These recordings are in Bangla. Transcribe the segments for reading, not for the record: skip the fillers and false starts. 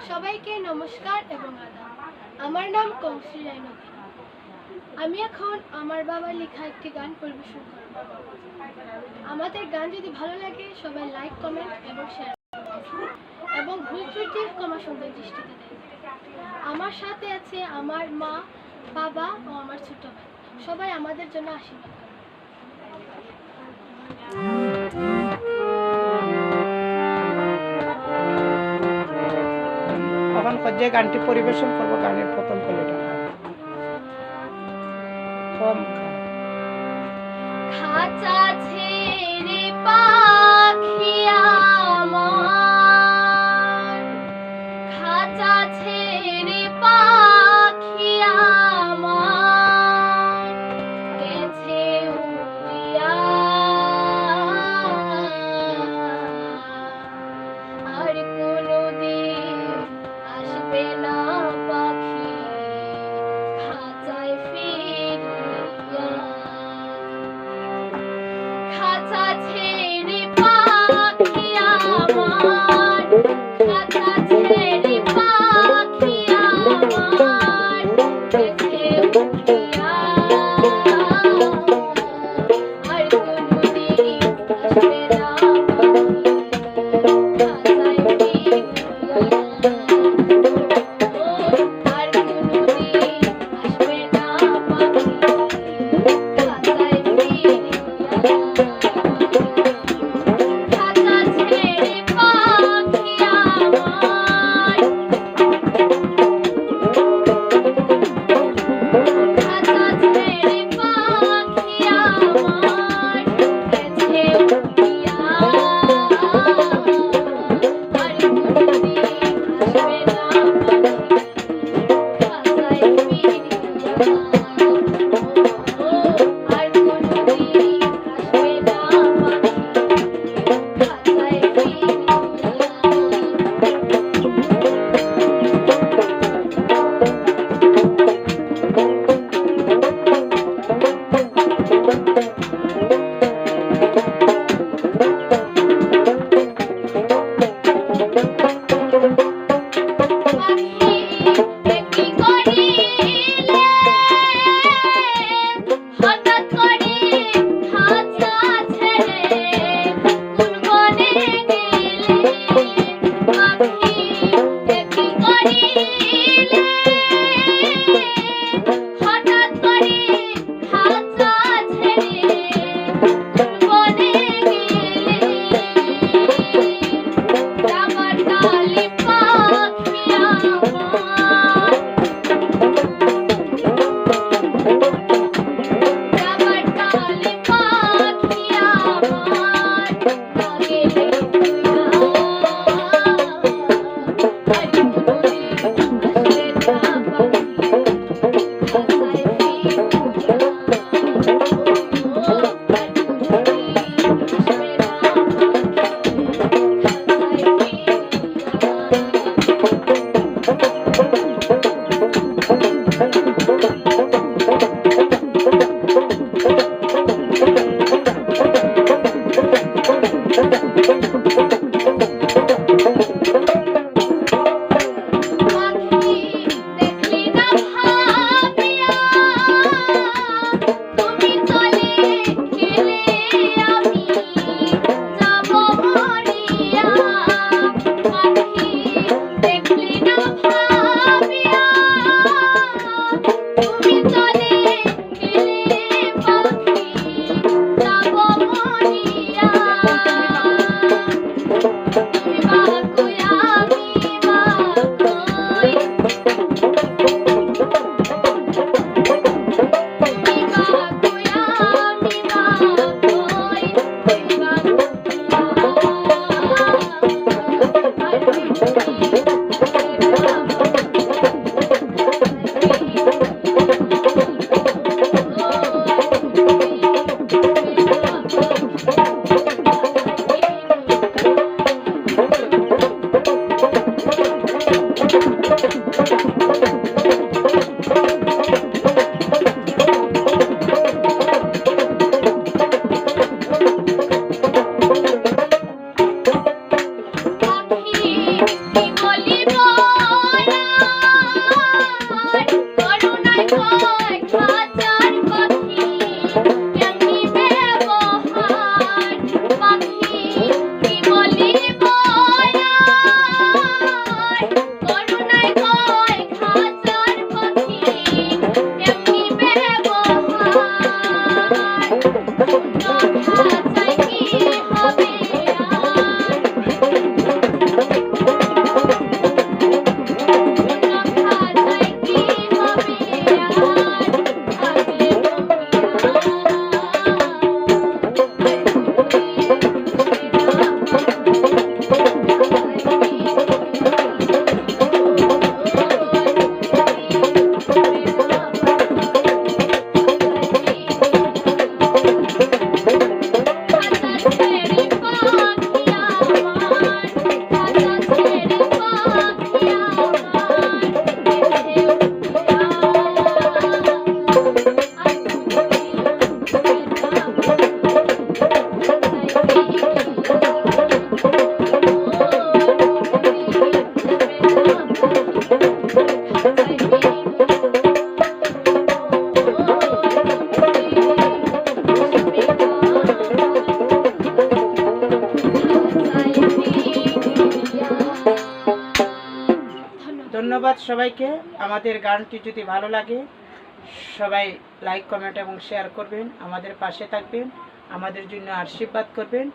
সবাইকে নমস্কার এবং আদাব। আমার নাম কৌশলী রায়নদী। আমি এখন আমার বাবার লেখা একটি গান পরিবেশন করব। আমাদের গান যদি ভালো লাগে সবাই লাইক, কমেন্ট এবং শেয়ার এবং ভুল ত্রুটি ক্ষমা সুন্দর দৃষ্টিতে দেয়। আমার সাথে আছে আমার মা, বাবা ও আমার ছোট ভাই। সবাই আমাদের জন্য আশীর্বাদ করুন। এখন যে গানটি পরিবেশন করবো, গানের প্রথম কলিটা খাঁচা ছেড়ে পাখি আমার, খাঁচা ছেড়ে পাখি আমার গেছে উড়িয়া, আর কোনোদিন আসবে না পাখি খাঁচায় ফিরিয়া। খাঁচা ছেড়ে পাখি আমার, খাঁচা ছেড়ে পাখি আমার গেছে উড়িয়া, আর কোনোদিন আসবে না পাখি খাঁচায় ফিরিয়া। আর কোনোদিন আসবে না পাখি খাঁচায় ফিরিয়া। খাঁচা ছেড়ে পাখি আমার, খাঁচা ছেড়ে পাখি আমার গেছে উড়িয়া, আর কোনোদিন আসবে না পাখি খাঁচায় ফিরিয়া। আর কোনোদিন আসবে না পাখি খাঁচায় ফিরিয়া। পাখি একটি করিলে হঠাৎ করে খাঁচা ছেড়ে কোন বনে গেলে। পাখি একটি করিলে হঠাৎ করে খাঁচা ছেড়ে কোন বনে গেলে। আমার ডালি পাখি আমার, আমার ডালি পাখি আমার গেলে উড়িয়া, আর কোনোদিন আসবে না পাখি খাঁচায় ফিরিয়া। আর কোনোদিন আসবে না পাখি পাখি দেখলি না ভাবিয়া, তুমি চলে গেলে আমি যাব মরিয়া। পাখি দেখলি না ভাবিয়া, তুমি চলে গেলে পাখি যাব মরিয়া। তুমি বাকই আমি বাকই, তুমি বাকই আমি বাকই, তুমি বাকই কি বলিব করুণায় কয় খাঁচার পাখি কেমনি ব্যবহার পাখি কি বলিব করুণায় কয় খাঁচার পাখি কেমনি ব্যবহার খাঁচায় কি হবে ধন্যবাদ সবাইকে। আমাদের গানটি যদি ভালো লাগে সবাই লাইক কমেন্ট এবং শেয়ার করবেন, আমাদের পাশে থাকবেন, আমাদের জন্য আশীর্বাদ করবেন,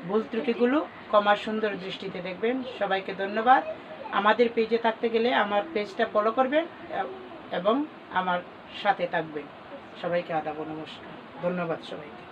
ভুল ত্রুটিগুলো ক্ষমা সুন্দর দৃষ্টিতে দেখবেন। সবাইকে ধন্যবাদ। আমাদের পেজে থাকতে গেলে আমার পেজটা ফলো করবেন এবং আমার সাথে থাকবেন। সবাইকে আদাব নমস্কার। ধন্যবাদ সবাইকে।